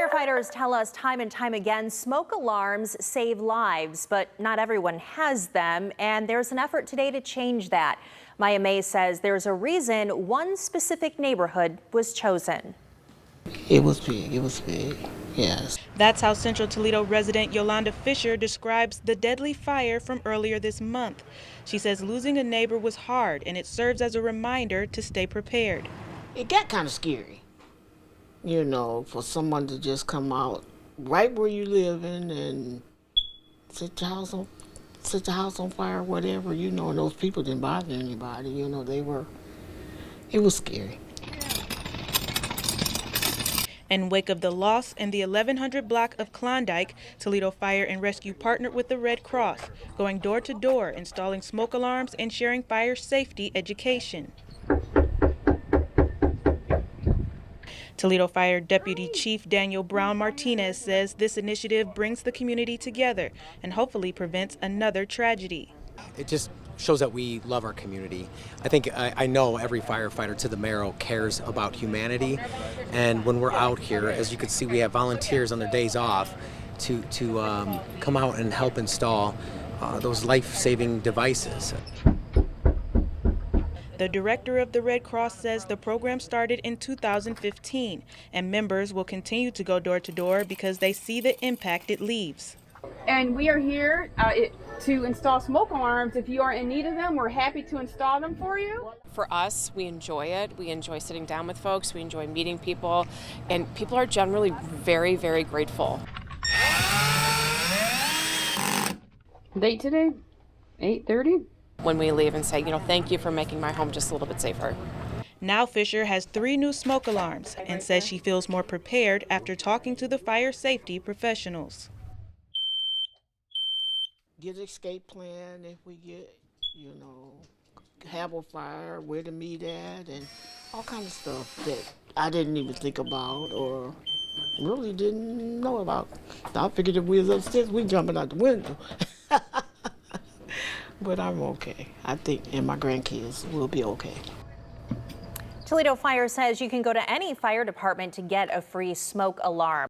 Firefighters tell us time and time again, smoke alarms save lives, but not everyone has them, and there's an effort today to change that. Maya May says there's a reason one specific neighborhood was chosen. It was big, yes. That's how Central Toledo resident Yolanda Fischer describes the deadly fire from earlier this month. She says losing a neighbor was hard, and it serves as a reminder to stay prepared. It got kind of scary, you know, for someone to just come out right where you live in and set the house on fire, whatever, you know, and those people didn't bother anybody, you know, it was scary. In wake of the loss in the 1100 block of Klondike, Toledo Fire and Rescue partnered with the Red Cross, going door to door, installing smoke alarms and sharing fire safety education. Toledo Fire Deputy Chief Daniel Brown Martinez says this initiative brings the community together and hopefully prevents another tragedy. It just shows that we love our community. I know every firefighter to the marrow cares about humanity, and when we're out here, as you can see, we have volunteers on their days off to come out and help install those life-saving devices. The director of the Red Cross says the program started in 2015, and members will continue to go door to door because they see the impact it leaves. And we are here to install smoke alarms. If you are in need of them, we're happy to install them for you. For us, we enjoy it. We enjoy sitting down with folks. We enjoy meeting people. And people are generally very, very grateful. Date today, 8:30. When we leave and say, you know, thank you for making my home just a little bit safer. Now Fisher has 3 new smoke alarms and says she feels more prepared after talking to the fire safety professionals. Get an escape plan if we get, you know, have a fire, where to meet at, and all kinds of stuff that I didn't even think about or really didn't know about. I figured if we was upstairs, we jumping out the window. But I'm okay. I think, and my grandkids will be okay. Toledo Fire says you can go to any fire department to get a free smoke alarm.